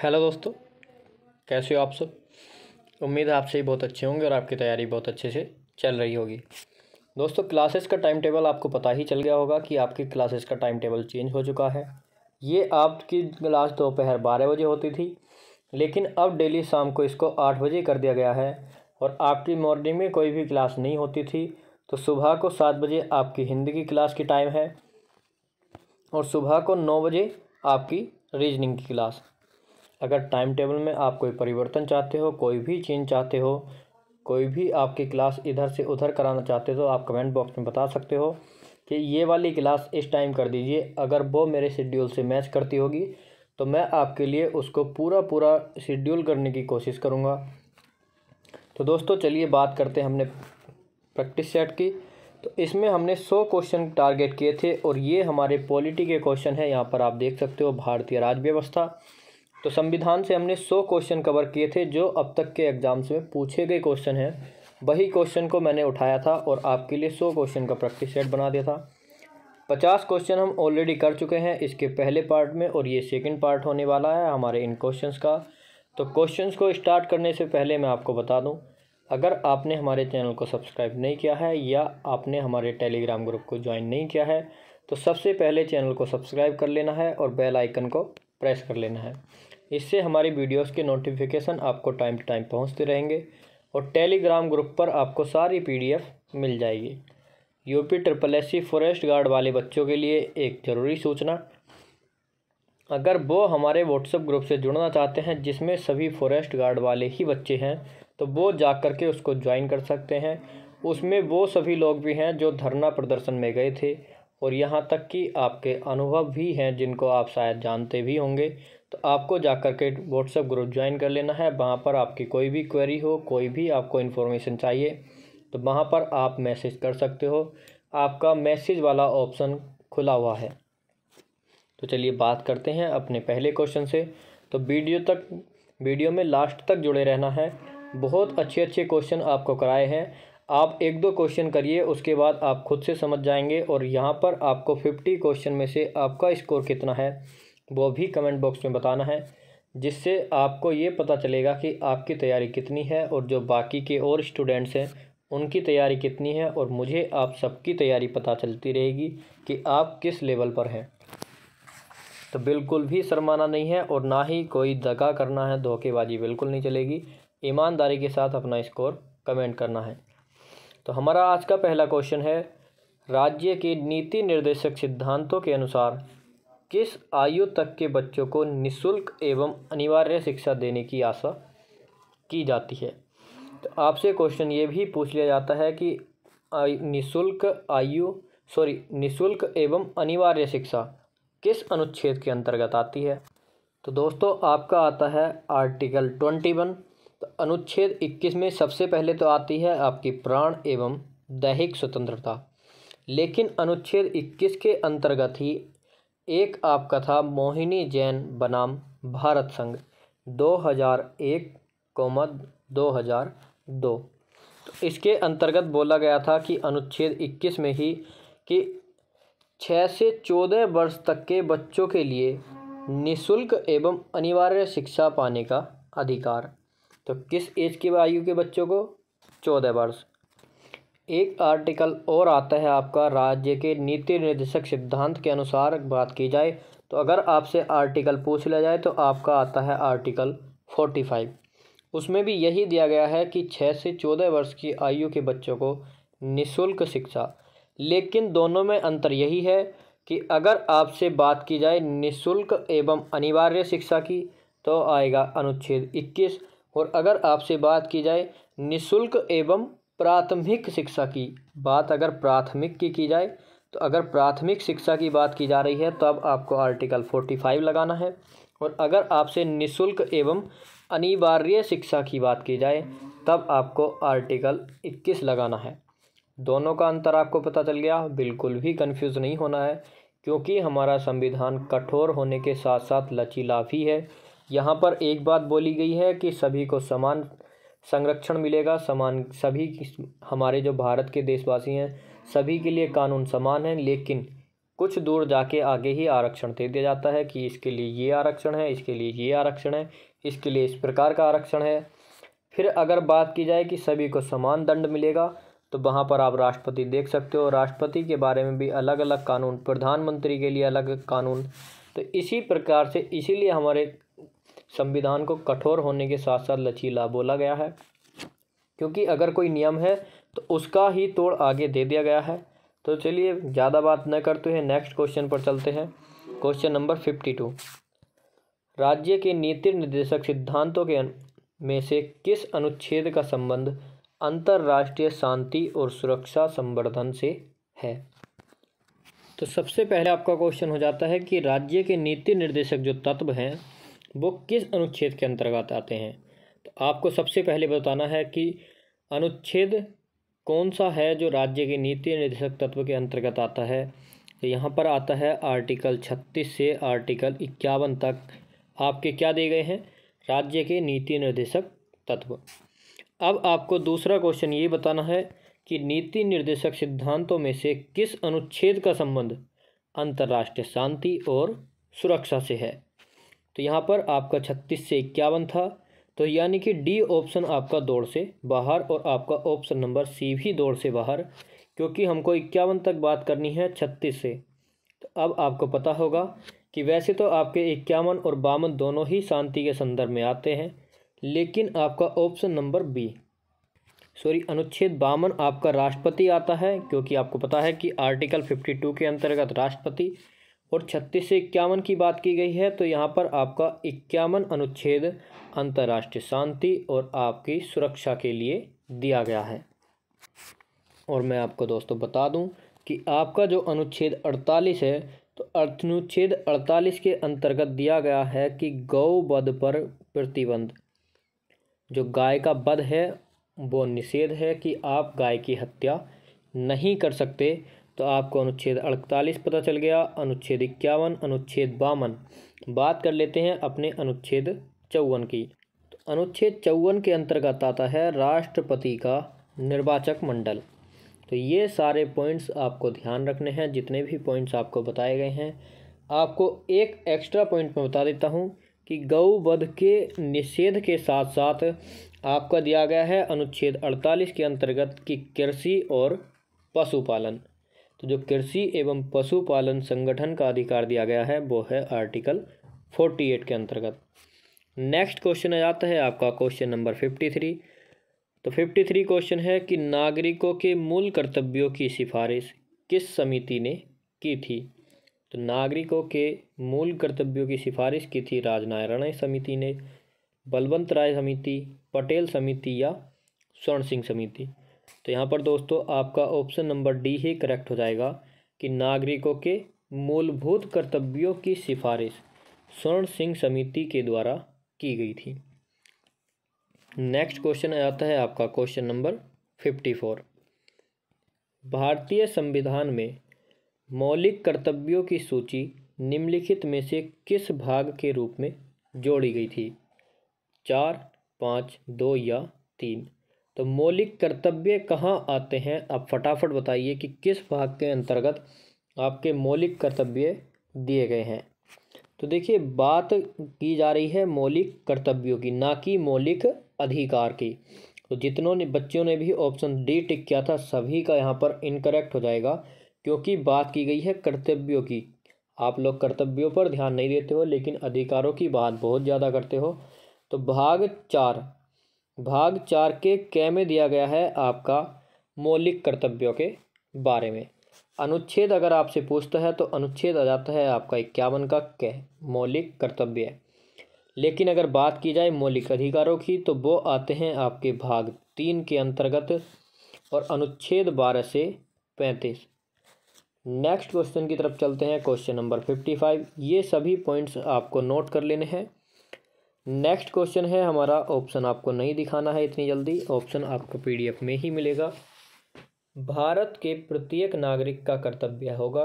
Hello दोस्तों, कैसे हो आप सब। उम्मीद है आप सभी बहुत अच्छे होंगे और आपकी तैयारी बहुत अच्छे से चल रही होगी। दोस्तों, क्लासेस का टाइम टेबल आपको पता ही चल गया होगा कि आपकी क्लासेस का टाइम टेबल चेंज हो चुका है। ये आपकी क्लास दोपहर 12 बजे होती थी, लेकिन अब डेली शाम को इसको 8 बजे कर दिया गया है। और आपकी मॉर्निंग में कोई भी क्लास नहीं होती थी, तो सुबह को 7 बजे आपकी हिंदी की क्लास की टाइम है और सुबह को 9 बजे आपकी रीजनिंग की क्लास। अगर टाइम टेबल में आप कोई परिवर्तन चाहते हो, कोई भी चेंज चाहते हो, कोई भी आपकी क्लास इधर से उधर कराना चाहते हो, तो आप कमेंट बॉक्स में बता सकते हो कि ये वाली क्लास इस टाइम कर दीजिए। अगर वो मेरे शेड्यूल से मैच करती होगी तो मैं आपके लिए उसको पूरा शेड्यूल करने की कोशिश करूँगा। तो दोस्तों, चलिए बात करते हैं हमने प्रैक्टिस सेट की। तो इसमें हमने 100 क्वेश्चन टारगेट किए थे और ये हमारे पॉलिटी के क्वेश्चन है। यहाँ पर आप देख सकते हो भारतीय राज्य व्यवस्था। तो संविधान से हमने 100 क्वेश्चन कवर किए थे जो अब तक के एग्जाम्स में पूछे गए क्वेश्चन हैं। वही क्वेश्चन को मैंने उठाया था और आपके लिए 100 क्वेश्चन का प्रैक्टिस सेट बना दिया था। 50 क्वेश्चन हम ऑलरेडी कर चुके हैं इसके पहले पार्ट में और ये सेकंड पार्ट होने वाला है हमारे इन क्वेश्चंस का। तो क्वेश्चंस को स्टार्ट करने से पहले मैं आपको बता दूं, अगर आपने हमारे चैनल को सब्सक्राइब नहीं किया है या आपने हमारे टेलीग्राम ग्रुप को ज्वाइन नहीं किया है, तो सबसे पहले चैनल को सब्सक्राइब कर लेना है और बेल आइकन को प्रेस कर लेना है। इससे हमारी वीडियोस के नोटिफिकेशन आपको टाइम टू टाइम पहुंचते रहेंगे और टेलीग्राम ग्रुप पर आपको सारी PDF मिल जाएगी। UPSSC फॉरेस्ट गार्ड वाले बच्चों के लिए एक ज़रूरी सूचना, अगर वो हमारे व्हाट्सएप ग्रुप से जुड़ना चाहते हैं जिसमें सभी फॉरेस्ट गार्ड वाले ही बच्चे हैं, तो वो जा कर के उसको ज्वाइन कर सकते हैं। उसमें वो सभी लोग भी हैं जो धरना प्रदर्शन में गए थे और यहाँ तक कि आपके अनुभव भी हैं जिनको आप शायद जानते भी होंगे। तो आपको जा कर के व्हाट्सएप ग्रुप ज्वाइन कर लेना है। वहाँ पर आपकी कोई भी क्वेरी हो, कोई भी आपको इन्फॉर्मेशन चाहिए, तो वहाँ पर आप मैसेज कर सकते हो। आपका मैसेज वाला ऑप्शन खुला हुआ है। तो चलिए बात करते हैं अपने पहले क्वेश्चन से। तो वीडियो में लास्ट तक जुड़े रहना है। बहुत अच्छे क्वेश्चन आपको कराए हैं। आप 1-2 क्वेश्चन करिए, उसके बाद आप खुद से समझ जाएंगे और यहाँ पर आपको 50 क्वेश्चन में से आपका स्कोर कितना है वो भी कमेंट बॉक्स में बताना है, जिससे आपको ये पता चलेगा कि आपकी तैयारी कितनी है और जो बाकी के और स्टूडेंट्स हैं उनकी तैयारी कितनी है। और मुझे आप सबकी तैयारी पता चलती रहेगी कि आप किस लेवल पर हैं। तो बिल्कुल भी शर्माना नहीं है और ना ही कोई दगा करना है, धोखेबाजी बिल्कुल नहीं चलेगी। ईमानदारी के साथ अपना स्कोर कमेंट करना है। तो हमारा आज का पहला क्वेश्चन है, राज्य के नीति निर्देशक सिद्धांतों के अनुसार किस आयु तक के बच्चों को निःशुल्क एवं अनिवार्य शिक्षा देने की आशा की जाती है। तो आपसे क्वेश्चन ये भी पूछ लिया जाता है कि निःशुल्क एवं अनिवार्य शिक्षा किस अनुच्छेद के अंतर्गत आती है। तो दोस्तों, आपका आता है आर्टिकल 21। तो अनुच्छेद 21 में सबसे पहले तो आती है आपकी प्राण एवं दैहिक स्वतंत्रता। लेकिन अनुच्छेद 21 के अंतर्गत ही एक आपका था मोहिनी जैन बनाम भारत संघ 2001-2002। तो इसके अंतर्गत बोला गया था कि अनुच्छेद 21 में ही कि 6 से 14 वर्ष तक के बच्चों के लिए निःशुल्क एवं अनिवार्य शिक्षा पाने का अधिकार। तो किस एज की आयु के बच्चों को? 14 वर्ष। एक आर्टिकल और आता है आपका राज्य के नीति निर्देशक सिद्धांत के अनुसार बात की जाए तो अगर आपसे आर्टिकल पूछ लिया जाए तो आपका आता है आर्टिकल 45। उसमें भी यही दिया गया है कि 6 से 14 वर्ष की आयु के बच्चों को निःशुल्क शिक्षा। लेकिन दोनों में अंतर यही है कि अगर आपसे बात की जाए निःशुल्क एवं अनिवार्य शिक्षा की तो आएगा अनुच्छेद 21, और अगर आपसे बात की जाए निःशुल्क एवं प्राथमिक शिक्षा की बात, अगर प्राथमिक की जाए तो अगर प्राथमिक शिक्षा की बात की जा रही है तब आपको आर्टिकल 45 लगाना है, और अगर आपसे निःशुल्क एवं अनिवार्य शिक्षा की बात की जाए तब आपको आर्टिकल 21 लगाना है। दोनों का अंतर आपको पता चल गया। बिल्कुल भी कंफ्यूज नहीं होना है, क्योंकि हमारा संविधान कठोर होने के साथ साथ लचीला भी है। यहाँ पर एक बात बोली गई है कि सभी को समान संरक्षण मिलेगा, हमारे जो भारत के देशवासी हैं सभी के लिए कानून समान है। लेकिन कुछ दूर जाके आगे ही आरक्षण दे दिया जाता है कि इसके लिए ये आरक्षण है, इसके लिए ये आरक्षण है, इसके लिए इस प्रकार का आरक्षण है। फिर अगर बात की जाए कि सभी को समान दंड मिलेगा, तो वहाँ पर आप राष्ट्रपति देख सकते हो। राष्ट्रपति के बारे में भी अलग अलग कानून, प्रधानमंत्री के लिए अलग कानून। तो इसी प्रकार से इसीलिए हमारे संविधान को कठोर होने के साथ साथ लचीला बोला गया है, क्योंकि अगर कोई नियम है तो उसका ही तोड़ आगे दे दिया गया है। तो चलिए ज़्यादा बात न करते हैं, नेक्स्ट क्वेश्चन पर चलते हैं। क्वेश्चन नंबर 52, राज्य के नीति निर्देशक सिद्धांतों के में से किस अनुच्छेद का संबंध अंतर्राष्ट्रीय शांति और सुरक्षा संवर्धन से है? तो सबसे पहले आपका क्वेश्चन हो जाता है कि राज्य के नीति निर्देशक जो तत्व हैं वो किस अनुच्छेद के अंतर्गत आते हैं। तो आपको सबसे पहले बताना है कि अनुच्छेद कौन सा है जो राज्य के नीति निर्देशक तत्व के अंतर्गत आता है। तो यहाँ पर आता है आर्टिकल 36 से आर्टिकल 51 तक आपके क्या दिए गए हैं, राज्य के नीति निर्देशक तत्व। अब आपको दूसरा क्वेश्चन ये बताना है कि नीति निर्देशक सिद्धांतों में से किस अनुच्छेद का संबंध अंतर्राष्ट्रीय शांति और सुरक्षा से है। तो यहाँ पर आपका 36 से 51 था, तो यानी कि डी ऑप्शन आपका दौड़ से बाहर और आपका ऑप्शन नंबर सी भी दौड़ से बाहर, क्योंकि हमको 51 तक बात करनी है 36 से। तो अब आपको पता होगा कि वैसे तो आपके 51 और 52 दोनों ही शांति के संदर्भ में आते हैं, लेकिन आपका ऑप्शन नंबर बी अनुच्छेद 52 आपका राष्ट्रपति आता है, क्योंकि आपको पता है कि आर्टिकल 52 के अंतर्गत राष्ट्रपति, और 36 से 51 की बात की गई है। तो यहाँ पर आपका 51 अनुच्छेद अंतर्राष्ट्रीय शांति और आपकी सुरक्षा के लिए दिया गया है। और मैं आपको दोस्तों बता दूं कि आपका जो अनुच्छेद 48 है, तो अनुच्छेद 48 के अंतर्गत दिया गया है कि गौ वध पर प्रतिबंध। जो गाय का वध है वो निषेध है कि आप गाय की हत्या नहीं कर सकते। तो आपको अनुच्छेद 48 पता चल गया। अनुच्छेद 51, अनुच्छेद 52। बात कर लेते हैं अपने अनुच्छेद 54 की। तो अनुच्छेद 54 के अंतर्गत आता है राष्ट्रपति का निर्वाचक मंडल। तो ये सारे पॉइंट्स आपको ध्यान रखने हैं, जितने भी पॉइंट्स आपको बताए गए हैं। आपको एक एक्स्ट्रा पॉइंट में बता देता हूँ कि गौ वध के निषेध के साथ साथ आपका दिया गया है अनुच्छेद 48 के अंतर्गत कि कृषि और पशुपालन। तो जो कृषि एवं पशुपालन संगठन का अधिकार दिया गया है वो है आर्टिकल 48 के अंतर्गत। नेक्स्ट क्वेश्चन आ जाता है आपका क्वेश्चन नंबर 53। तो 53 क्वेश्चन है कि नागरिकों के मूल कर्तव्यों की सिफारिश किस समिति ने की थी। तो नागरिकों के मूल कर्तव्यों की सिफारिश की थी राजनारायण समिति ने, बलवंत राय समिति, पटेल समिति या स्वर्ण सिंह समिति। तो यहाँ पर दोस्तों आपका ऑप्शन नंबर डी ही करेक्ट हो जाएगा कि नागरिकों के मूलभूत कर्तव्यों की सिफारिश स्वर्ण सिंह समिति के द्वारा की गई थी। नेक्स्ट क्वेश्चन आता है आपका क्वेश्चन नंबर 54। भारतीय संविधान में मौलिक कर्तव्यों की सूची निम्नलिखित में से किस भाग के रूप में जोड़ी गई थी। 4, 5, 2 या 3। तो मौलिक कर्तव्य कहाँ आते हैं, आप फटाफट बताइए कि किस भाग के अंतर्गत आपके मौलिक कर्तव्य दिए गए हैं। तो देखिए बात की जा रही है मौलिक कर्तव्यों की, ना कि मौलिक अधिकार की। तो जितनों ने बच्चों ने भी ऑप्शन डी टिक किया था सभी का यहाँ पर इनकरेक्ट हो जाएगा, क्योंकि बात की गई है कर्तव्यों की। आप लोग कर्तव्यों पर ध्यान नहीं देते हो, लेकिन अधिकारों की बात बहुत ज़्यादा करते हो। तो भाग 4 के क में दिया गया है आपका मौलिक कर्तव्यों के बारे में। अनुच्छेद अगर आपसे पूछता है तो अनुच्छेद आ जाता है आपका 51 का क, मौलिक कर्तव्य। लेकिन अगर बात की जाए मौलिक अधिकारों की तो वो आते हैं आपके भाग 3 के अंतर्गत और अनुच्छेद 12 से 35। नेक्स्ट क्वेश्चन की तरफ चलते हैं, क्वेश्चन नंबर 55। ये सभी पॉइंट्स आपको नोट कर लेने हैं। नेक्स्ट क्वेश्चन है हमारा, ऑप्शन आपको नहीं दिखाना है इतनी जल्दी, ऑप्शन आपको पीडीएफ में ही मिलेगा। भारत के प्रत्येक नागरिक का कर्तव्य होगा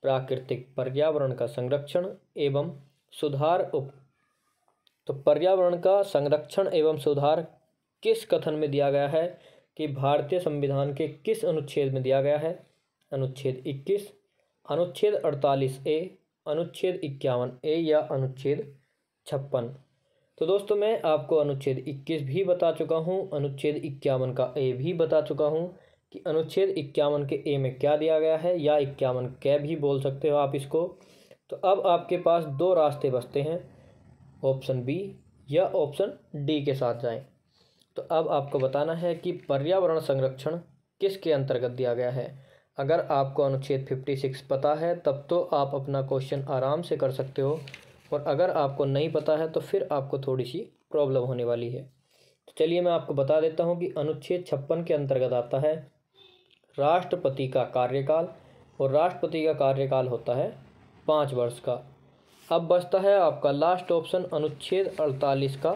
प्राकृतिक पर्यावरण का संरक्षण एवं सुधार। तो पर्यावरण का संरक्षण एवं सुधार किस कथन में दिया गया है कि भारतीय संविधान के किस अनुच्छेद में दिया गया है। अनुच्छेद 21, अनुच्छेद 48A, अनुच्छेद 51A या अनुच्छेद 56। तो दोस्तों मैं आपको अनुच्छेद 21 भी बता चुका हूँ, अनुच्छेद 51 का ए भी बता चुका हूँ कि अनुच्छेद 51 के ए में क्या दिया गया है, या 51 कै भी बोल सकते हो आप इसको। तो अब आपके पास दो रास्ते बचते हैं, ऑप्शन बी या ऑप्शन डी के साथ जाएं। तो अब आपको बताना है कि पर्यावरण संरक्षण किसके अंतर्गत दिया गया है। अगर आपको अनुच्छेद 56 पता है तब तो आप अपना क्वेश्चन आराम से कर सकते हो, और अगर आपको नहीं पता है तो फिर आपको थोड़ी सी प्रॉब्लम होने वाली है। तो चलिए मैं आपको बता देता हूँ कि अनुच्छेद 56 के अंतर्गत आता है राष्ट्रपति का कार्यकाल, और राष्ट्रपति का कार्यकाल होता है 5 वर्ष का। अब बचता है आपका लास्ट ऑप्शन अनुच्छेद 48 का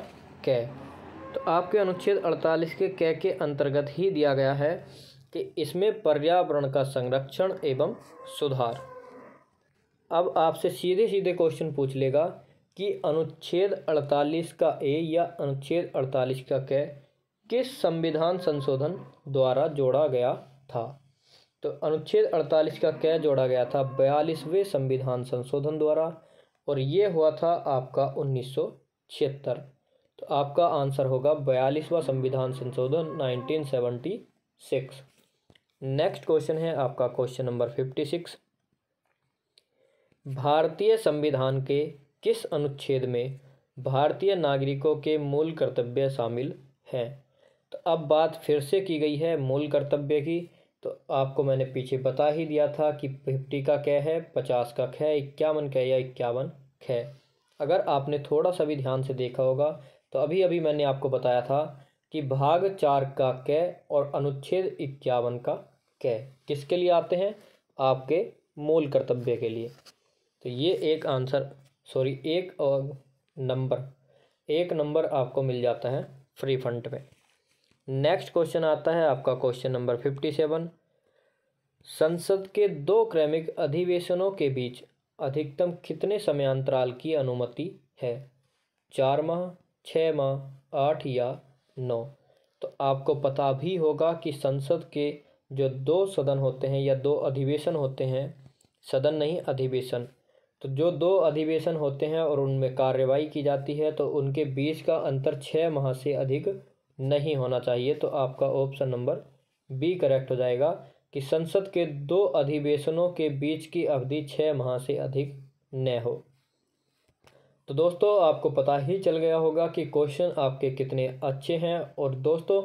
कै। तो आपके अनुच्छेद 48 के कै के अंतर्गत ही दिया गया है कि इसमें पर्यावरण का संरक्षण एवं सुधार। अब आपसे सीधे सीधे क्वेश्चन पूछ लेगा कि अनुच्छेद 48 का ए या अनुच्छेद 48 का कै किस संविधान संशोधन द्वारा जोड़ा गया था। तो अनुच्छेद 48 का कै जोड़ा गया था 42वें संविधान संशोधन द्वारा, और ये हुआ था आपका 1976। तो आपका आंसर होगा 42वां संविधान संशोधन 1976। नेक्स्ट क्वेश्चन है आपका क्वेश्चन नंबर 56। भारतीय संविधान के किस अनुच्छेद में भारतीय नागरिकों के मूल कर्तव्य शामिल हैं। तो अब बात फिर से की गई है मूल कर्तव्य की। तो आपको मैंने पीछे बता ही दिया था कि 50 का कै है, 50 का कै, 51 कै या 51 कै। अगर आपने थोड़ा सा भी ध्यान से देखा होगा तो अभी अभी मैंने आपको बताया था कि भाग 4 का कै और अनुच्छेद 51 का कै किसके लिए आते हैं, आपके मूल कर्तव्य के लिए। तो ये एक आंसर एक नंबर आपको मिल जाता है फ्री फंड में। नेक्स्ट क्वेश्चन आता है आपका क्वेश्चन नंबर 57। संसद के 2 क्रमिक अधिवेशनों के बीच अधिकतम कितने समयांतराल की अनुमति है। 4 माह, 6 माह, 8 या 9। तो आपको पता भी होगा कि संसद के जो 2 सदन होते हैं या 2 अधिवेशन होते हैं, सदन नहीं अधिवेशन, तो जो 2 अधिवेशन होते हैं और उनमें कार्यवाही की जाती है तो उनके बीच का अंतर 6 माह से अधिक नहीं होना चाहिए। तो आपका ऑप्शन नंबर बी करेक्ट हो जाएगा कि संसद के 2 अधिवेशनों के बीच की अवधि 6 माह से अधिक न हो। तो दोस्तों आपको पता ही चल गया होगा कि क्वेश्चन आपके कितने अच्छे हैं। और दोस्तों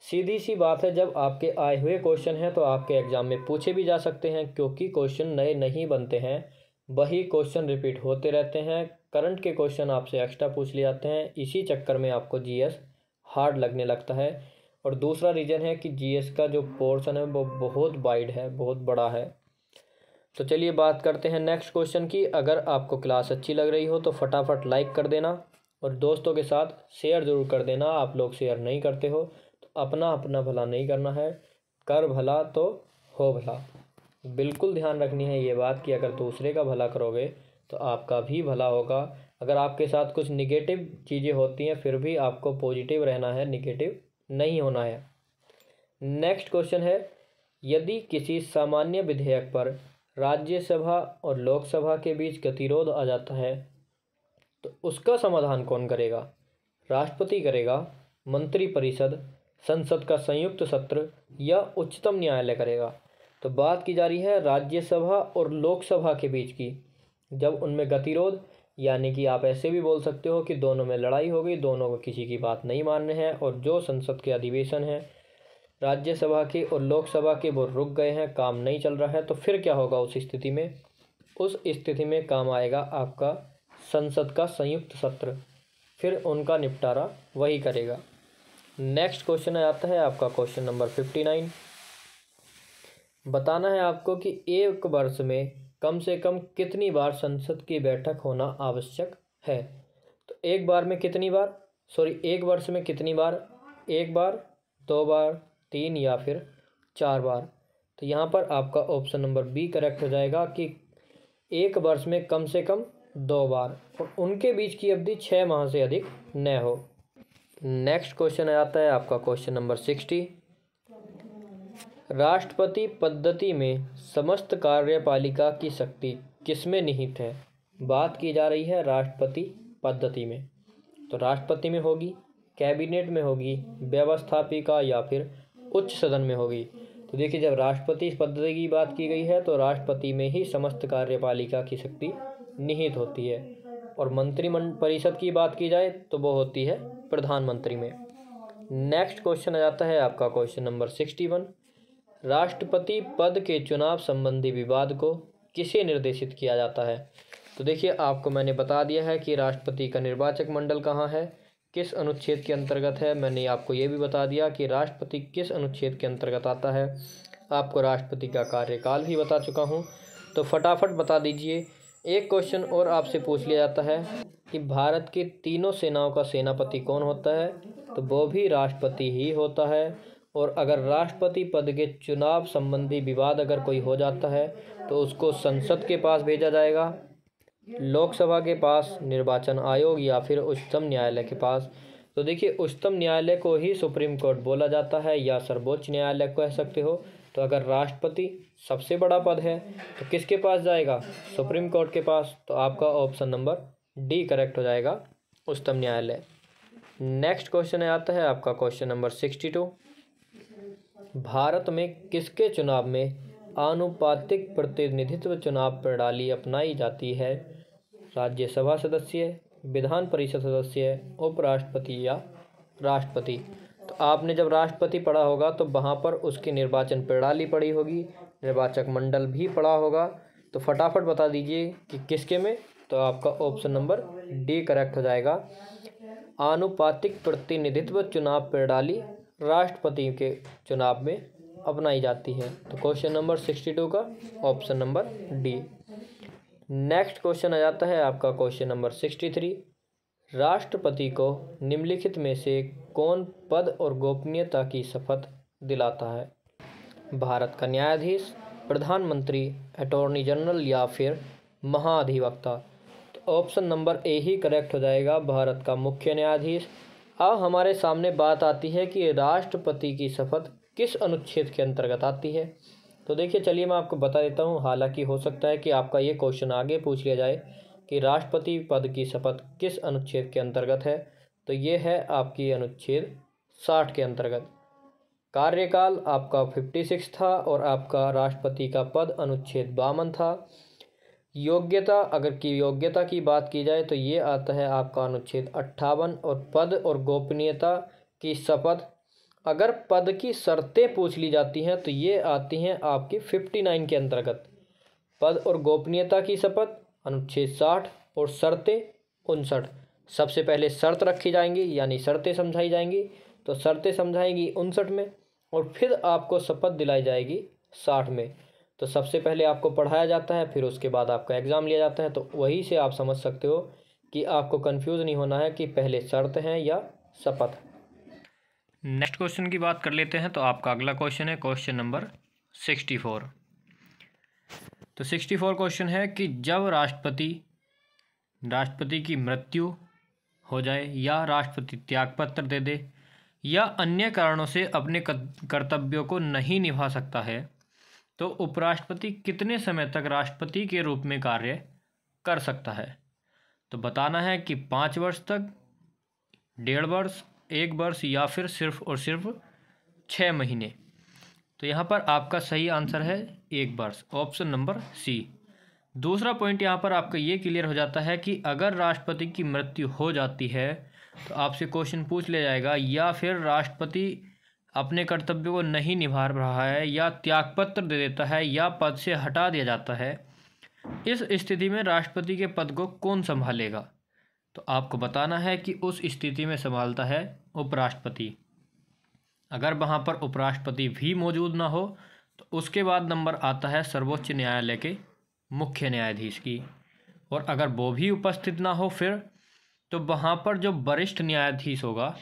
सीधी सी बात है, जब आपके आए हुए क्वेश्चन हैं तो आपके एग्जाम में पूछे भी जा सकते हैं, क्योंकि क्वेश्चन नए नहीं बनते हैं, वही क्वेश्चन रिपीट होते रहते हैं। करंट के क्वेश्चन आपसे एक्स्ट्रा पूछ लिए जाते हैं, इसी चक्कर में आपको जीएस हार्ड लगने लगता है। और दूसरा रीज़न है कि जीएस का जो पोर्शन है वो बहुत वाइड है, बहुत बड़ा है। तो चलिए बात करते हैं नेक्स्ट क्वेश्चन की। अगर आपको क्लास अच्छी लग रही हो तो फटाफट लाइक कर देना और दोस्तों के साथ शेयर ज़रूर कर देना। आप लोग शेयर नहीं करते हो तो अपना भला नहीं करना है, कर भला तो हो भला। बिल्कुल ध्यान रखनी है ये बात कि अगर दूसरे का भला करोगे तो आपका भी भला होगा। अगर आपके साथ कुछ निगेटिव चीज़ें होती हैं फिर भी आपको पॉजिटिव रहना है, निगेटिव नहीं होना है। नेक्स्ट क्वेश्चन है, यदि किसी सामान्य विधेयक पर राज्यसभा और लोकसभा के बीच गतिरोध आ जाता है तो उसका समाधान कौन करेगा। राष्ट्रपति करेगा, मंत्रिपरिषद, संसद का संयुक्त सत्र या उच्चतम न्यायालय करेगा। तो बात की जा रही है राज्यसभा और लोकसभा के बीच की। जब उनमें गतिरोध, यानी कि आप ऐसे भी बोल सकते हो कि दोनों में लड़ाई हो गई, दोनों को किसी की बात नहीं मानने हैं, और जो संसद के अधिवेशन हैं राज्यसभा के और लोकसभा के वो रुक गए हैं, काम नहीं चल रहा है, तो फिर क्या होगा उस स्थिति में। उस स्थिति में काम आएगा आपका संसद का संयुक्त सत्र, फिर उनका निपटारा वही करेगा। नेक्स्ट क्वेश्चन आता है आपका क्वेश्चन नंबर 59। बताना है आपको कि एक वर्ष में कम से कम कितनी बार संसद की बैठक होना आवश्यक है। तो एक वर्ष में कितनी बार, 1 बार, 2 बार, 3 या फिर 4 बार। तो यहाँ पर आपका ऑप्शन नंबर बी करेक्ट हो जाएगा कि एक वर्ष में कम से कम 2 बार और उनके बीच की अवधि 6 माह से अधिक न हो। नेक्स्ट क्वेश्चन आता है आपका क्वेश्चन नंबर 60। राष्ट्रपति पद्धति में समस्त कार्यपालिका की शक्ति किसमें निहित है? बात की जा रही है राष्ट्रपति पद्धति में, तो राष्ट्रपति में होगी, कैबिनेट में होगी, व्यवस्थापिका या फिर उच्च सदन में होगी। तो देखिए, जब राष्ट्रपति पद्धति की बात की गई है तो राष्ट्रपति में ही समस्त कार्यपालिका की शक्ति निहित होती है, और मंत्रिपरिषद की बात की जाए तो वो होती है प्रधानमंत्री में। नेक्स्ट क्वेश्चन आ जाता है आपका क्वेश्चन नंबर 61। राष्ट्रपति पद के चुनाव संबंधी विवाद को किसे निर्देशित किया जाता है? तो देखिए, आपको मैंने बता दिया है कि राष्ट्रपति का निर्वाचक मंडल कहाँ है, किस अनुच्छेद के अंतर्गत है। मैंने आपको ये भी बता दिया कि राष्ट्रपति किस अनुच्छेद के अंतर्गत आता है। आपको राष्ट्रपति का कार्यकाल भी बता चुका हूँ, तो फटाफट बता दीजिए। एक क्वेश्चन और आपसे पूछ लिया जाता है कि भारत की तीनों सेनाओं का सेनापति कौन होता है? तो वो भी राष्ट्रपति ही होता है। और अगर राष्ट्रपति पद के चुनाव संबंधी विवाद अगर कोई हो जाता है तो उसको संसद के पास भेजा जाएगा, लोकसभा के पास, निर्वाचन आयोग या फिर उच्चतम न्यायालय के पास। तो देखिए, उच्चतम न्यायालय को ही सुप्रीम कोर्ट बोला जाता है या सर्वोच्च न्यायालय कह सकते हो। तो अगर राष्ट्रपति सबसे बड़ा पद है तो किसके पास जाएगा? सुप्रीम कोर्ट के पास। तो आपका ऑप्शन नंबर डी करेक्ट हो जाएगा, उच्चतम न्यायालय। नेक्स्ट क्वेश्चन आता है आपका क्वेश्चन नंबर 62। भारत में किसके चुनाव में आनुपातिक प्रतिनिधित्व चुनाव प्रणाली अपनाई जाती है? राज्यसभा सदस्य, विधान परिषद सदस्य, उपराष्ट्रपति या राष्ट्रपति। तो आपने जब राष्ट्रपति पढ़ा होगा तो वहाँ पर उसकी निर्वाचन प्रणाली पढ़ी होगी, निर्वाचक मंडल भी पढ़ा होगा। तो फटाफट बता दीजिए कि किसके में। तो आपका ऑप्शन नंबर डी करेक्ट हो जाएगा, आनुपातिक प्रतिनिधित्व चुनाव प्रणाली राष्ट्रपति के चुनाव में अपनाई जाती है। तो क्वेश्चन नंबर 62 का option number D. Next question आ जाता है आपका क्वेश्चन नंबर 63। राष्ट्रपति को निम्नलिखित में से कौन पद और गोपनीयता की शपथ दिलाता है? भारत का न्यायाधीश, प्रधानमंत्री, अटॉर्नी जनरल या फिर महाधिवक्ता। तो option number A he correct हो जाएगा, भारत का मुख्य न्यायाधीश। अब हमारे सामने बात आती है कि राष्ट्रपति की शपथ किस अनुच्छेद के अंतर्गत आती है। तो देखिए, चलिए मैं आपको बता देता हूँ। हालांकि हो सकता है कि आपका ये क्वेश्चन आगे पूछ लिया जाए कि राष्ट्रपति पद की शपथ किस अनुच्छेद के अंतर्गत है। तो ये है आपकी अनुच्छेद 60 के अंतर्गत। कार्यकाल आपका 56 था और आपका राष्ट्रपति का पद अनुच्छेद 52 था। योग्यता, अगर की योग्यता की बात की जाए तो ये आता है आपका अनुच्छेद 58। और पद और गोपनीयता की शपथ, अगर पद की शर्तें पूछ ली जाती हैं तो ये आती हैं आपकी 59 के अंतर्गत। पद और गोपनीयता की शपथ अनुच्छेद 60 और शर्तें 59। सबसे पहले शर्त रखी जाएंगी यानी शर्तें समझाई जाएंगी, तो शर्तें समझाएंगी 59 में और फिर आपको शपथ दिलाई जाएगी 60 में। तो सबसे पहले आपको पढ़ाया जाता है, फिर उसके बाद आपका एग्ज़ाम लिया जाता है। तो वही से आप समझ सकते हो कि आपको कंफ्यूज नहीं होना है कि पहले शर्त हैं या शपथ। नेक्स्ट क्वेश्चन की बात कर लेते हैं। तो आपका अगला क्वेश्चन है क्वेश्चन नंबर 64। तो 64 क्वेश्चन है कि जब राष्ट्रपति की मृत्यु हो जाए या राष्ट्रपति त्यागपत्र दे दे या अन्य कारणों से अपने कर्तव्यों को नहीं निभा सकता है तो उपराष्ट्रपति कितने समय तक राष्ट्रपति के रूप में कार्य कर सकता है? तो बताना है कि 5 वर्ष तक, 1.5 वर्ष, 1 वर्ष या फिर सिर्फ और सिर्फ 6 महीने। तो यहाँ पर आपका सही आंसर है 1 वर्ष, ऑप्शन नंबर सी। दूसरा पॉइंट यहाँ पर आपका ये क्लियर हो जाता है कि अगर राष्ट्रपति की मृत्यु हो जाती है तो आपसे क्वेश्चन पूछ लिया जाएगा या फिर राष्ट्रपति अपने कर्तव्यों को नहीं निभा रहा है या त्यागपत्र दे देता है या पद से हटा दिया जाता है, इस स्थिति में राष्ट्रपति के पद को कौन संभालेगा? तो आपको बताना है कि उस स्थिति में संभालता है उपराष्ट्रपति। अगर वहाँ पर उपराष्ट्रपति भी मौजूद ना हो तो उसके बाद नंबर आता है सर्वोच्च न्यायालय के मुख्य न्यायाधीश की, और अगर वो भी उपस्थित ना हो फिर तो वहाँ पर जो वरिष्ठ न्यायाधीश होगा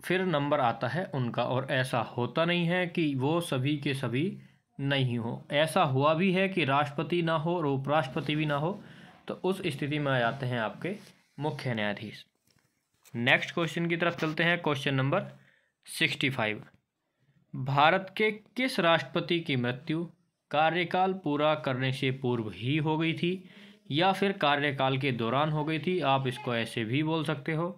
फिर नंबर आता है उनका। और ऐसा होता नहीं है कि वो सभी के सभी नहीं हो, ऐसा हुआ भी है कि राष्ट्रपति ना हो और उपराष्ट्रपति भी ना हो, तो उस स्थिति में आ जाते हैं आपके मुख्य न्यायाधीश। नेक्स्ट क्वेश्चन की तरफ चलते हैं, क्वेश्चन नंबर 65। भारत के किस राष्ट्रपति की मृत्यु कार्यकाल पूरा करने से पूर्व ही हो गई थी या फिर कार्यकाल के दौरान हो गई थी? आप इसको ऐसे भी बोल सकते हो।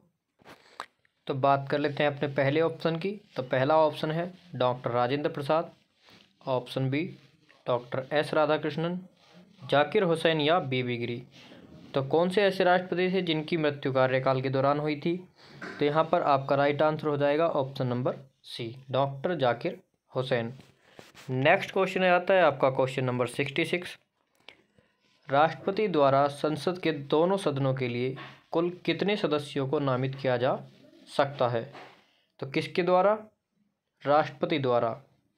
तो बात कर लेते हैं अपने पहले ऑप्शन की। तो पहला ऑप्शन है doctor Rajendra Prasad, option B doctor S Radhakrishnan, Zakir Hussain या बीबी गिरी। तो कौन से ऐसे राष्ट्रपति थे जिनकी मृत्यु कार्यकाल के दौरान हुई थी? तो यहाँ पर आपका राइट आंसर हो जाएगा option number C, doctor Zakir Hussain. Next question आता है आपका क्वेश्चन नंबर 66। राष्ट्रपति द्वारा संसद के दोनों सदनों के लिए कुल कितने सदस्यों को नामित किया जा सकता है? तो किसके द्वारा? राष्ट्रपति द्वारा।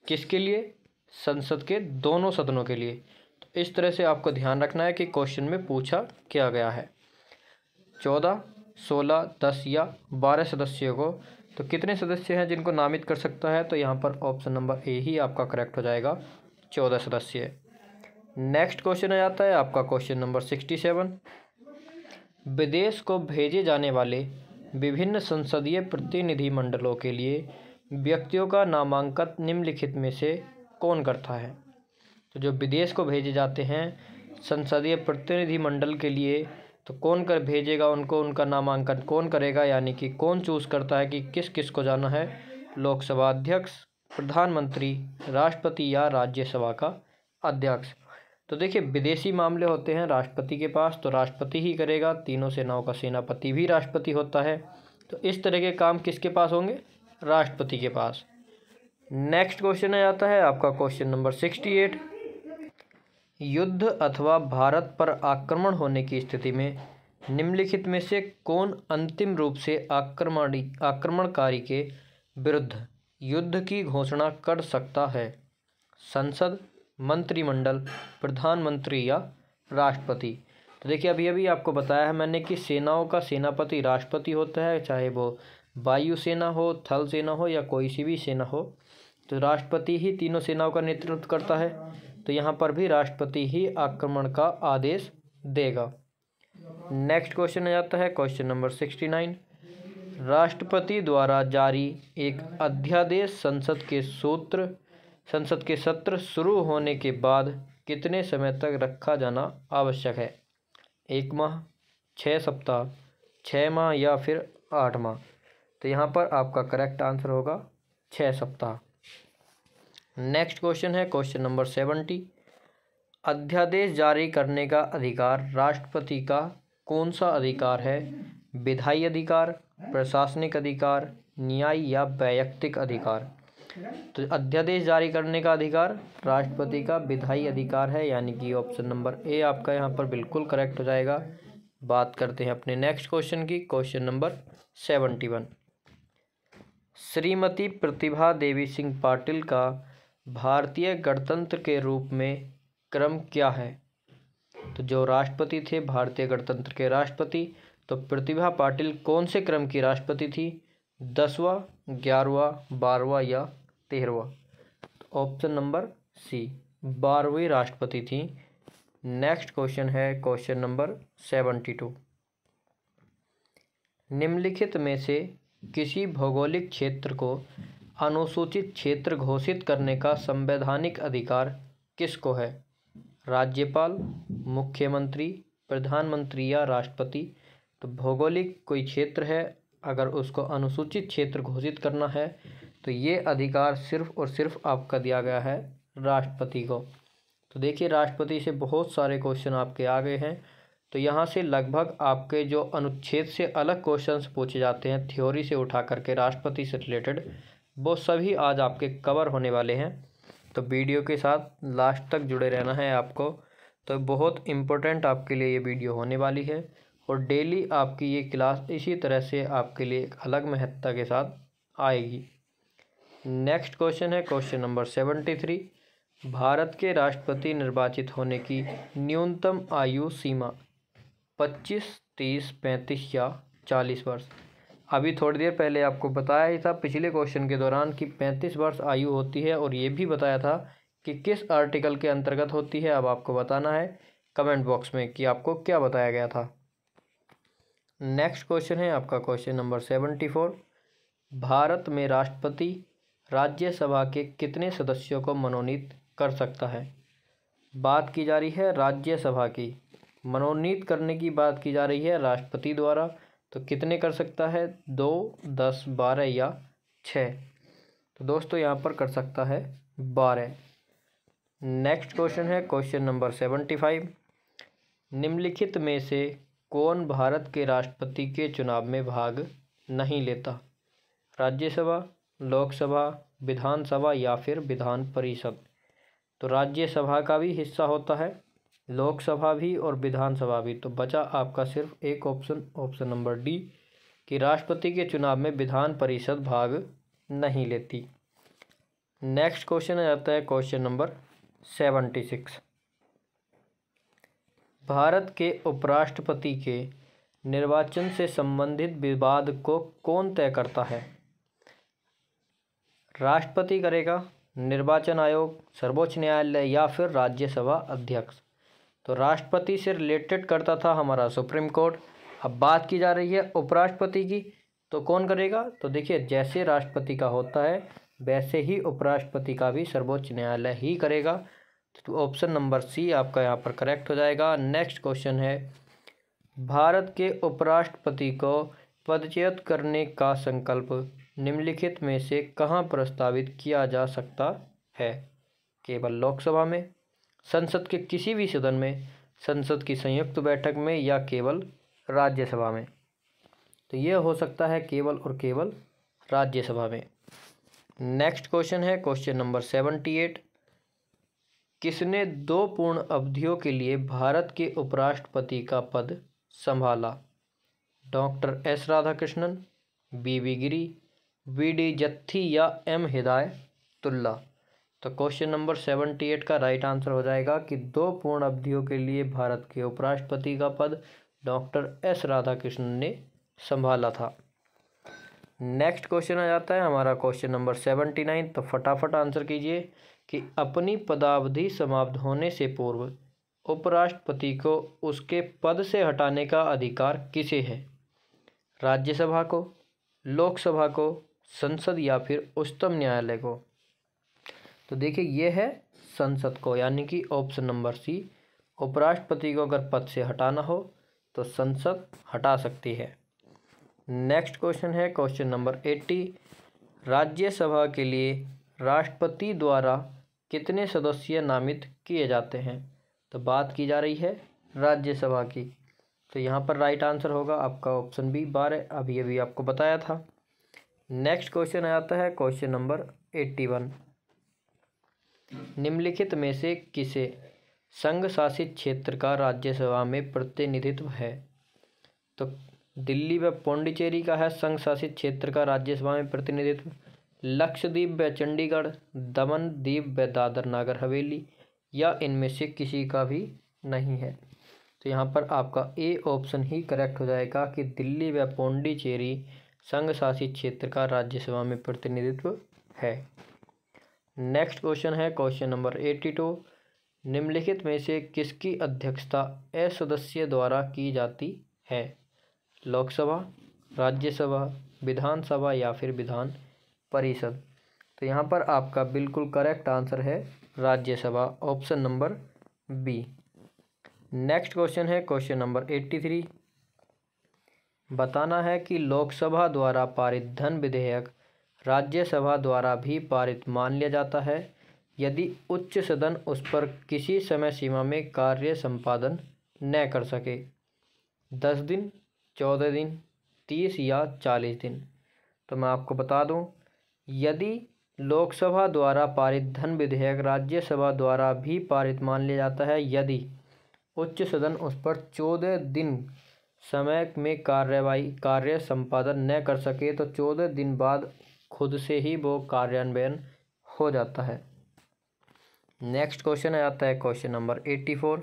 किसके लिए? संसद के दोनों सदनों के लिए। तो इस तरह से आपको ध्यान रखना है कि क्वेश्चन में पूछा क्या गया है। 14, 16, 10 या 12 सदस्यों को। तो कितने सदस्य हैं जिनको नामित कर सकता है? तो यहाँ पर ऑप्शन नंबर ए ही आपका करेक्ट हो जाएगा, 14 सदस्य। नेक्स्ट क्वेश्चन आ जाता है आपका क्वेश्चन नंबर 67। विदेश को भेजे जाने वाले विभिन्न संसदीय प्रतिनिधिमंडलों के लिए व्यक्तियों का नामांकन निम्नलिखित में से कौन करता है? तो जो विदेश को भेजे जाते हैं संसदीय प्रतिनिधिमंडल के लिए, तो कौन कर भेजेगा उनको, उनका नामांकन कौन करेगा, यानी कि कौन चूज़ करता है कि किस किस को जाना है? लोकसभा अध्यक्ष, प्रधानमंत्री, राष्ट्रपति या राज्यसभा का अध्यक्ष। तो देखिए विदेशी मामले होते हैं राष्ट्रपति के पास, तो राष्ट्रपति ही करेगा। तीनों सेनाओं का सेनापति भी राष्ट्रपति होता है। तो इस तरह के काम किसके पास होंगे? राष्ट्रपति के पास। नेक्स्ट क्वेश्चन आता है आपका क्वेश्चन नंबर 68। युद्ध अथवा भारत पर आक्रमण होने की स्थिति में निम्नलिखित में से कौन अंतिम रूप से आक्रमणकारी के विरुद्ध युद्ध की घोषणा कर सकता है? संसद, मंत्रिमंडल, प्रधानमंत्री या राष्ट्रपति। तो देखिए अभी अभी आपको बताया है मैंने कि सेनाओं का सेनापति राष्ट्रपति होता है, चाहे वो वायुसेना हो, थल सेना हो या कोई सी भी सेना हो। तो राष्ट्रपति ही तीनों सेनाओं का नेतृत्व करता है। तो यहाँ पर भी राष्ट्रपति ही आक्रमण का आदेश देगा। नेक्स्ट क्वेश्चन आ जाता है क्वेश्चन नंबर 69। राष्ट्रपति द्वारा जारी एक अध्यादेश संसद के सत्र शुरू होने के बाद कितने समय तक रखा जाना आवश्यक है? 1 माह, 6 सप्ताह, 6 माह या फिर 8 माह। तो यहाँ पर आपका करेक्ट आंसर होगा 6 सप्ताह। नेक्स्ट क्वेश्चन है क्वेश्चन नंबर 70। अध्यादेश जारी करने का अधिकार राष्ट्रपति का कौन सा अधिकार है? विधायी अधिकार, प्रशासनिक अधिकार, न्यायिक या वैयक्तिक अधिकार। तो अध्यादेश जारी करने का अधिकार राष्ट्रपति का विधायी अधिकार है, यानी कि ऑप्शन नंबर ए आपका यहाँ पर बिल्कुल करेक्ट हो जाएगा। बात करते हैं अपने नेक्स्ट क्वेश्चन की, क्वेश्चन नंबर 71। श्रीमती प्रतिभा देवी सिंह पाटिल का भारतीय गणतंत्र के रूप में क्रम क्या है? तो जो राष्ट्रपति थे भारतीय गणतंत्र के राष्ट्रपति, तो प्रतिभा पाटिल कौन से क्रम की राष्ट्रपति थी? 10वां, 11वां, 12वां या 13वां। ऑप्शन नंबर सी, 12वीं राष्ट्रपति थी। नेक्स्ट क्वेश्चन है क्वेश्चन नंबर 72। निम्नलिखित में से किसी भौगोलिक क्षेत्र को अनुसूचित क्षेत्र घोषित करने का संवैधानिक अधिकार किसको है? राज्यपाल, मुख्यमंत्री, प्रधानमंत्री या राष्ट्रपति। तो भौगोलिक कोई क्षेत्र है, अगर उसको अनुसूचित क्षेत्र घोषित करना है तो ये अधिकार सिर्फ और सिर्फ आपका दिया गया है राष्ट्रपति को। तो देखिए राष्ट्रपति से बहुत सारे क्वेश्चन आपके आ गए हैं। तो यहाँ से लगभग आपके जो अनुच्छेद से अलग क्वेश्चंस पूछे जाते हैं थ्योरी से उठा करके राष्ट्रपति से रिलेटेड, वो सभी आज आपके कवर होने वाले हैं। तो वीडियो के साथ लास्ट तक जुड़े रहना है आपको। तो बहुत इम्पोर्टेंट आपके लिए ये वीडियो होने वाली है और डेली आपकी ये क्लास इसी तरह से आपके लिए एक अलग महत्ता के साथ आएगी। नेक्स्ट क्वेश्चन है क्वेश्चन नंबर 73। भारत के राष्ट्रपति निर्वाचित होने की न्यूनतम आयु सीमा 25, 30, 35 या 40 वर्ष। अभी थोड़ी देर पहले आपको बताया ही था पिछले क्वेश्चन के दौरान कि 35 वर्ष आयु होती है, और ये भी बताया था कि किस आर्टिकल के अंतर्गत होती है। अब आपको बताना है कमेंट बॉक्स में कि आपको क्या बताया गया था। नेक्स्ट क्वेश्चन है आपका क्वेश्चन नंबर 74। भारत में राष्ट्रपति राज्यसभा के कितने सदस्यों को मनोनीत कर सकता है? बात की जा रही है राज्यसभा की, मनोनीत करने की बात की जा रही है राष्ट्रपति द्वारा। तो कितने कर सकता है? 2, 10, 12 या 6? तो दोस्तों यहाँ पर कर सकता है 12। नेक्स्ट क्वेश्चन है क्वेश्चन नंबर 75। निम्नलिखित में से कौन भारत के राष्ट्रपति के चुनाव में भाग नहीं लेता? राज्यसभा, लोकसभा, विधानसभा या फिर विधान परिषद? तो राज्यसभा का भी हिस्सा होता है, लोकसभा भी और विधानसभा भी। तो बचा आपका सिर्फ एक ऑप्शन, ऑप्शन नंबर डी, कि राष्ट्रपति के चुनाव में विधान परिषद भाग नहीं लेती। नेक्स्ट क्वेश्चन आ जाता है क्वेश्चन नंबर 76। भारत के उपराष्ट्रपति के निर्वाचन से संबंधित विवाद को कौन तय करता है? राष्ट्रपति करेगा, निर्वाचन आयोग, सर्वोच्च न्यायालय या फिर राज्यसभा अध्यक्ष? तो राष्ट्रपति से रिलेटेड करता था हमारा सुप्रीम कोर्ट। अब बात की जा रही है उपराष्ट्रपति की, तो कौन करेगा? तो देखिए, जैसे राष्ट्रपति का होता है वैसे ही उपराष्ट्रपति का भी सर्वोच्च न्यायालय ही करेगा। तो ऑप्शन नंबर सी आपका यहाँ पर करेक्ट हो जाएगा। नेक्स्ट क्वेश्चन है, भारत के उपराष्ट्रपति को पदच्युत करने का संकल्प निम्नलिखित में से कहाँ प्रस्तावित किया जा सकता है? केवल लोकसभा में, संसद के किसी भी सदन में, संसद की संयुक्त बैठक में या केवल राज्यसभा में? तो ये हो सकता है केवल और केवल राज्यसभा में। नेक्स्ट क्वेश्चन है क्वेश्चन नंबर 78। किसने 2 पूर्ण अवधियों के लिए भारत के उपराष्ट्रपति का पद संभाला? डॉक्टर एस राधाकृष्णन, बीबी गिरी, वीडी जत्थी या एम हिदायतुल्ला? तो क्वेश्चन नंबर 78 का राइट आंसर हो जाएगा कि 2 पूर्ण अवधियों के लिए भारत के उपराष्ट्रपति का पद डॉक्टर एस राधाकृष्णन ने संभाला था। नेक्स्ट क्वेश्चन आ जाता है हमारा क्वेश्चन नंबर 79। तो फटाफट आंसर कीजिए कि अपनी पदावधि समाप्त होने से पूर्व उपराष्ट्रपति को उसके पद से हटाने का अधिकार किसे है? राज्यसभा को, लोकसभा को, संसद या फिर उच्चतम न्यायालय को? तो देखिए, ये है संसद को, यानी कि ऑप्शन नंबर सी। उपराष्ट्रपति को अगर पद से हटाना हो तो संसद हटा सकती है। नेक्स्ट क्वेश्चन है क्वेश्चन नंबर 80। राज्यसभा के लिए राष्ट्रपति द्वारा कितने सदस्य नामित किए जाते हैं? तो बात की जा रही है राज्यसभा की। तो यहाँ पर राइट आंसर होगा आपका ऑप्शन बी 12, अभी अभी आपको बताया था। नेक्स्ट क्वेश्चन आता है क्वेश्चन नंबर 81। निम्नलिखित में से किसे संघ शासित क्षेत्र का राज्यसभा में प्रतिनिधित्व है? तो दिल्ली व पौंडीचेरी का है संघ शासित क्षेत्र का राज्यसभा में प्रतिनिधित्व, लक्षद्वीप व चंडीगढ़, दमन दीव व दादर नागर हवेली या इनमें से किसी का भी नहीं है? तो यहाँ पर आपका ए ऑप्शन ही करेक्ट हो जाएगा कि दिल्ली व पौंडीचेरी संघ शासित क्षेत्र का राज्यसभा में प्रतिनिधित्व है। नेक्स्ट क्वेश्चन है क्वेश्चन नंबर 82। निम्नलिखित में से किसकी अध्यक्षता असदस्य द्वारा की जाती है? लोकसभा, राज्यसभा, विधानसभा या फिर विधान परिषद? तो यहाँ पर आपका बिल्कुल करेक्ट आंसर है Rajya Sabha, option number B. Next question है क्वेश्चन नंबर 83। बताना है कि लोकसभा द्वारा पारित धन विधेयक राज्यसभा द्वारा भी पारित मान लिया जाता है यदि उच्च सदन उस पर किसी समय सीमा में कार्य संपादन न कर सके। 10 दिन, 14 दिन, 30 या 40 दिन? तो मैं आपको बता दूं, यदि लोकसभा द्वारा पारित धन विधेयक राज्यसभा द्वारा भी पारित मान लिया जाता है यदि उच्च सदन उस पर 14 दिन समय में कार्य संपादन न कर सके, तो 14 दिन बाद खुद से ही वो कार्यान्वयन हो जाता है। नेक्स्ट क्वेश्चन आता है क्वेश्चन नंबर 84।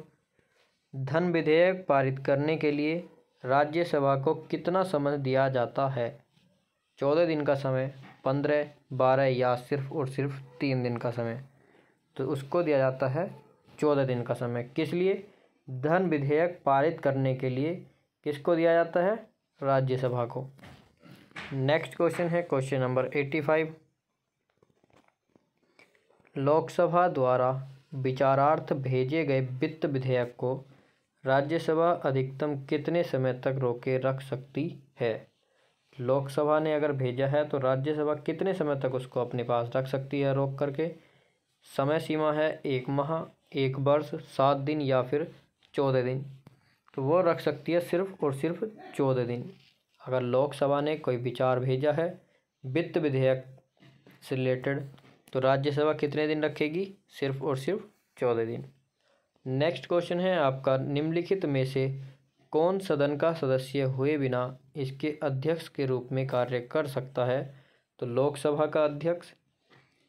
धन विधेयक पारित करने के लिए राज्यसभा को कितना समय दिया जाता है? 14 दिन का समय, 15, 12 या सिर्फ और सिर्फ 3 दिन का समय? तो उसको दिया जाता है 14 दिन का समय। किस लिए? धन विधेयक पारित करने के लिए किसको दिया जाता है? राज्यसभा को। नेक्स्ट क्वेश्चन है क्वेश्चन नंबर 85। लोकसभा द्वारा विचारार्थ भेजे गए वित्त विधेयक को राज्यसभा अधिकतम कितने समय तक रोके रख सकती है? लोकसभा ने अगर भेजा है तो राज्यसभा कितने समय तक उसको अपने पास रख सकती है रोक करके? समय सीमा है 1 माह, 1 वर्ष, 7 दिन या फिर 14 दिन। तो वो रख सकती है सिर्फ और सिर्फ 14 दिन। अगर लोकसभा ने कोई विचार भेजा है वित्त विधेयक से रिलेटेड तो राज्यसभा कितने दिन रखेगी? सिर्फ और सिर्फ 14 दिन। नेक्स्ट क्वेश्चन है आपका, निम्नलिखित में से कौन सदन का सदस्य हुए बिना इसके अध्यक्ष के रूप में कार्य कर सकता है? तो लोकसभा का अध्यक्ष,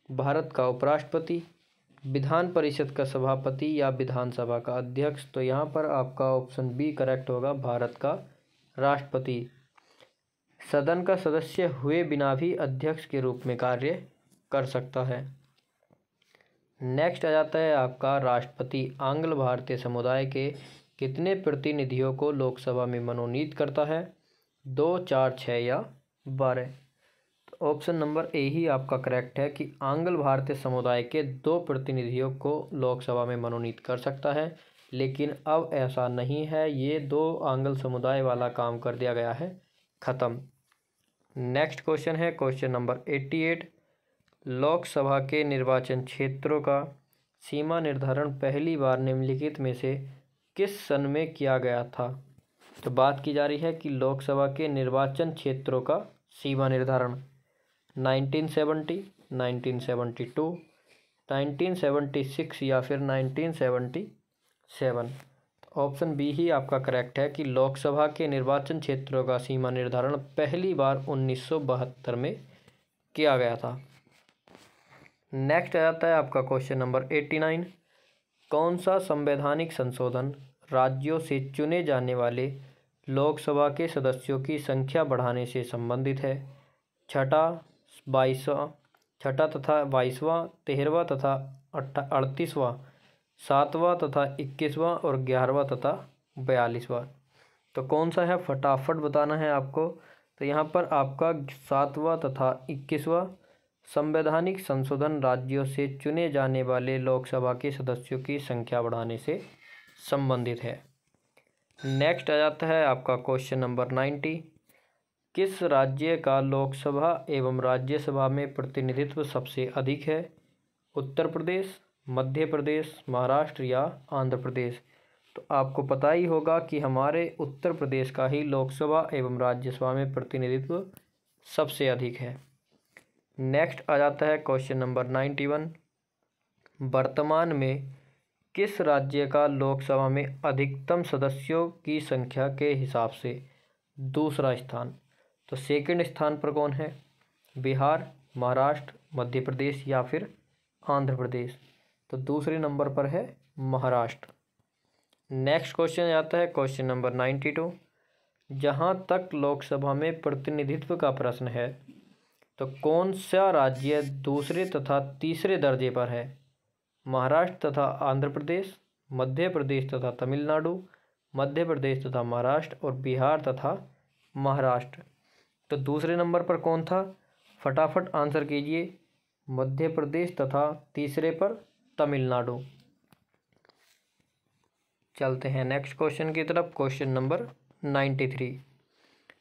भारत का उपराष्ट्रपति, विधान परिषद का सभापति या विधानसभा का अध्यक्ष। तो यहाँ पर आपका ऑप्शन बी करेक्ट होगा, भारत का राष्ट्रपति सदन का सदस्य हुए बिना भी अध्यक्ष के रूप में कार्य कर सकता है। नेक्स्ट आ जाता है आपका, राष्ट्रपति आंग्ल भारतीय समुदाय के कितने प्रतिनिधियों को लोकसभा में मनोनीत करता है? 2, 4, 6 या 12। तो ऑप्शन नंबर ए ही आपका करेक्ट है कि आंग्ल भारतीय समुदाय के 2 प्रतिनिधियों को लोकसभा में मनोनीत कर सकता है, लेकिन अब ऐसा नहीं है, ये 2 आंग्ल समुदाय वाला काम कर दिया गया है ख़त्म। नेक्स्ट क्वेश्चन है क्वेश्चन नंबर 88, लोकसभा के निर्वाचन क्षेत्रों का सीमा निर्धारण पहली बार निम्नलिखित में से किस सन में किया गया था? तो बात की जा रही है कि लोकसभा के निर्वाचन क्षेत्रों का सीमा निर्धारण 1970, 1972, 1976 या फिर 1977। ऑप्शन बी ही आपका करेक्ट है कि लोकसभा के निर्वाचन क्षेत्रों का सीमा निर्धारण पहली बार 1972 में किया गया था। नेक्स्ट आ जाता है आपका क्वेश्चन नंबर 89, कौन सा संवैधानिक संशोधन राज्यों से चुने जाने वाले लोकसभा के सदस्यों की संख्या बढ़ाने से संबंधित है? छठा तथा 22वां, 13वां तथा 38वां, 7वां तथा 21वां और 11वां तथा 42वां। तो कौन सा है फटाफट बताना है आपको। तो यहाँ पर आपका 7वां तथा 21वां संवैधानिक संशोधन राज्यों से चुने जाने वाले लोकसभा के सदस्यों की संख्या बढ़ाने से संबंधित है। नेक्स्ट आ जाता है आपका क्वेश्चन नंबर 90, किस राज्य का लोकसभा एवं राज्यसभा में प्रतिनिधित्व सबसे अधिक है? उत्तर प्रदेश, मध्य प्रदेश, महाराष्ट्र या आंध्र प्रदेश। तो आपको पता ही होगा कि हमारे उत्तर प्रदेश का ही लोकसभा एवं राज्यसभा में प्रतिनिधित्व सबसे अधिक है। नेक्स्ट आ जाता है क्वेश्चन नंबर 91, वर्तमान में किस राज्य का लोकसभा में अधिकतम सदस्यों की संख्या के हिसाब से दूसरा स्थान? तो सेकंड स्थान पर कौन है? बिहार, महाराष्ट्र, मध्य प्रदेश या फिर आंध्र प्रदेश। तो दूसरे नंबर पर है महाराष्ट्र। नेक्स्ट क्वेश्चन आता है क्वेश्चन नंबर 92, जहाँ तक लोकसभा में प्रतिनिधित्व का प्रश्न है तो कौन सा राज्य दूसरे तथा तीसरे दर्जे पर है? महाराष्ट्र तथा आंध्र प्रदेश, मध्य प्रदेश तथा तमिलनाडु, मध्य प्रदेश तथा महाराष्ट्र और बिहार तथा महाराष्ट्र। तो दूसरे नंबर पर कौन था? फटाफट आंसर कीजिए। मध्य प्रदेश तथा तीसरे पर तमिलनाडु। चलते हैं नेक्स्ट क्वेश्चन की तरफ। क्वेश्चन नंबर 93,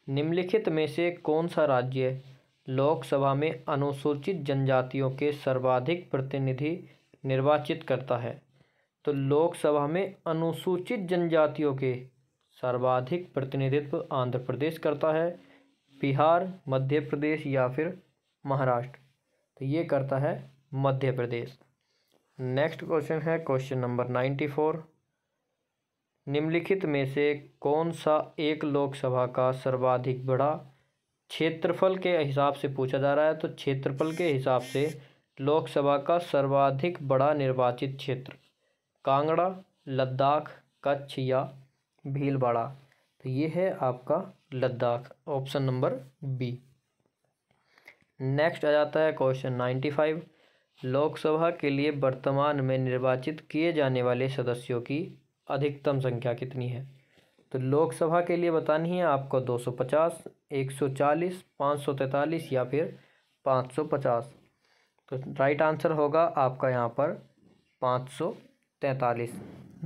निम्नलिखित में से कौन सा राज्य लोकसभा में अनुसूचित जनजातियों के सर्वाधिक प्रतिनिधि निर्वाचित करता है? तो लोकसभा में अनुसूचित जनजातियों के सर्वाधिक प्रतिनिधित्व आंध्र प्रदेश करता है, बिहार, मध्य प्रदेश या फिर महाराष्ट्र। तो ये करता है मध्य प्रदेश। नेक्स्ट क्वेश्चन है क्वेश्चन नंबर 94, निम्नलिखित में से कौन सा एक लोकसभा का सर्वाधिक बड़ा क्षेत्रफल के हिसाब से पूछा जा रहा है? तो क्षेत्रफल के हिसाब से लोकसभा का सर्वाधिक बड़ा निर्वाचित क्षेत्र कांगड़ा, लद्दाख, कच्छ या भीलवाड़ा। तो ये है आपका Ladakh, option number B. Next आ जाता है क्वेश्चन 95, लोकसभा के लिए वर्तमान में निर्वाचित किए जाने वाले सदस्यों की अधिकतम संख्या कितनी है? तो लोकसभा के लिए बतानी है आपको 250, 140, 543 या फिर 550। तो राइट आंसर होगा आपका यहाँ पर 543।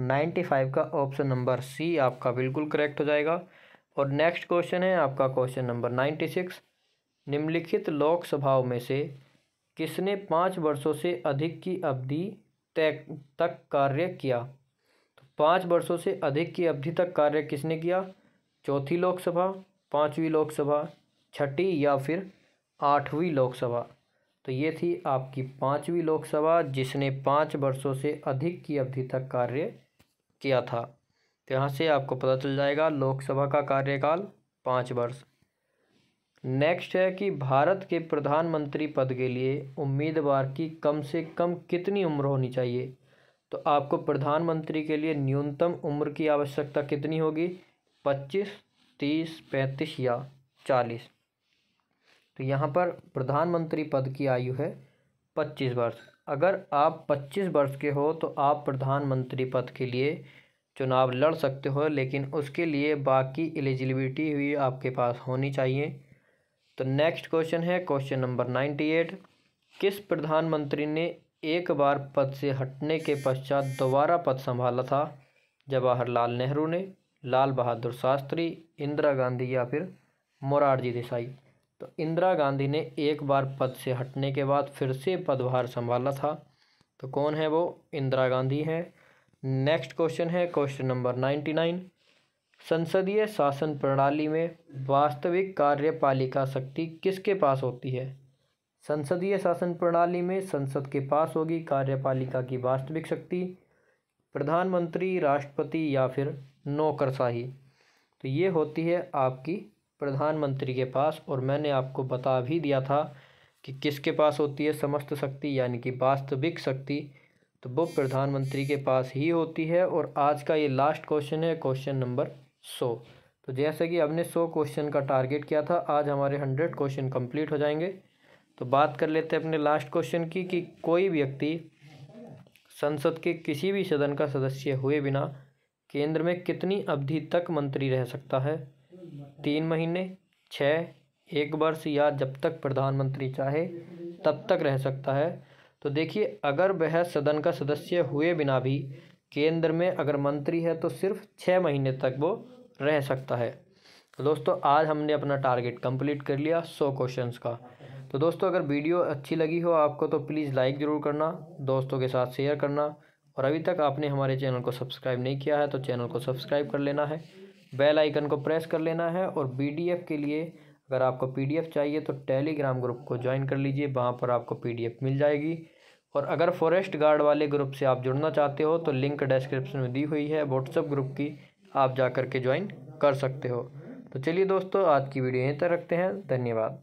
95 का ऑप्शन नंबर सी आपका बिल्कुल करेक्ट हो जाएगा। और नेक्स्ट क्वेश्चन है आपका क्वेश्चन नंबर 96। निम्नलिखित लोकसभाओं में से किसने 5 वर्षों से अधिक की अवधि तक कार्य किया? तो 5 वर्षों से अधिक की अवधि तक कार्य किसने किया? चौथी लोकसभा, पाँचवीं लोकसभा, छठी या फिर आठवीं लोकसभा? तो ये थी आपकी पाँचवीं लोकसभा जिसने 5 वर्षों से अधिक की अवधि तक कार्य किया था। तो यहाँ से आपको पता चल जाएगा लोकसभा का कार्यकाल 5 वर्ष। नेक्स्ट है कि भारत के प्रधानमंत्री पद के लिए उम्मीदवार की कम से कम कितनी उम्र होनी चाहिए? तो आपको प्रधानमंत्री के लिए न्यूनतम उम्र की आवश्यकता कितनी होगी? 25, 30, 35 या 40? तो यहाँ पर प्रधानमंत्री पद की आयु है 25 वर्ष। अगर आप 25 वर्ष के हो तो आप प्रधानमंत्री पद के लिए चुनाव लड़ सकते हो, लेकिन उसके लिए बाकी एलिजिबिलिटी भी आपके पास होनी चाहिए। तो नेक्स्ट क्वेश्चन है क्वेश्चन नंबर 98। किस प्रधानमंत्री ने एक बार पद से हटने के पश्चात दोबारा पद संभाला था? जवाहरलाल नेहरू ने, लाल बहादुर शास्त्री, इंदिरा गांधी या फिर मोरारजी देसाई? तो इंदिरा गांधी ने एक बार पद से हटने के बाद फिर से पदभार संभाला था। तो कौन है वो? इंदिरा गांधी है। नेक्स्ट क्वेश्चन है क्वेश्चन नंबर 99। संसदीय शासन प्रणाली में वास्तविक कार्यपालिका शक्ति किसके पास होती है? संसदीय शासन प्रणाली में संसद के पास होगी कार्यपालिका की वास्तविक शक्ति। प्रधानमंत्री, राष्ट्रपति या फिर नौकरशाही? तो ये होती है आपकी प्रधानमंत्री के पास। और मैंने आपको बता भी दिया था कि किसके पास होती है समस्त शक्ति यानी कि वास्तविक शक्ति, तो वो प्रधानमंत्री के पास ही होती है। और आज का ये लास्ट क्वेश्चन है क्वेश्चन नंबर 100। तो जैसे कि हमने 100 क्वेश्चन का टारगेट किया था, आज हमारे 100 क्वेश्चन कंप्लीट हो जाएंगे। तो बात कर लेते हैं अपने लास्ट क्वेश्चन की कि कोई व्यक्ति संसद के किसी भी सदन का सदस्य हुए बिना केंद्र में कितनी अवधि तक मंत्री रह सकता है? 3 महीने, 6, 1 वर्ष या जब तक प्रधानमंत्री चाहे तब तक रह सकता है? तो देखिए, अगर वह सदन का सदस्य हुए बिना भी केंद्र में अगर मंत्री है तो सिर्फ 6 महीने तक वो रह सकता है। तो दोस्तों आज हमने अपना टारगेट कंप्लीट कर लिया 100 क्वेश्चंस का। तो दोस्तों अगर वीडियो अच्छी लगी हो आपको तो प्लीज़ लाइक ज़रूर करना, दोस्तों के साथ शेयर करना, और अभी तक आपने हमारे चैनल को सब्सक्राइब नहीं किया है तो चैनल को सब्सक्राइब कर लेना है, बेल आइकन को प्रेस कर लेना है। और PDF के लिए अगर आपको PDF चाहिए तो टेलीग्राम ग्रुप को ज्वाइन कर लीजिए, वहाँ पर आपको PDF मिल जाएगी। और अगर फॉरेस्ट गार्ड वाले ग्रुप से आप जुड़ना चाहते हो तो लिंक डिस्क्रिप्शन में दी हुई है व्हाट्सएप ग्रुप की, आप जा कर के ज्वाइन कर सकते हो। तो चलिए दोस्तों आज की वीडियो यहीं तक रखते हैं। धन्यवाद।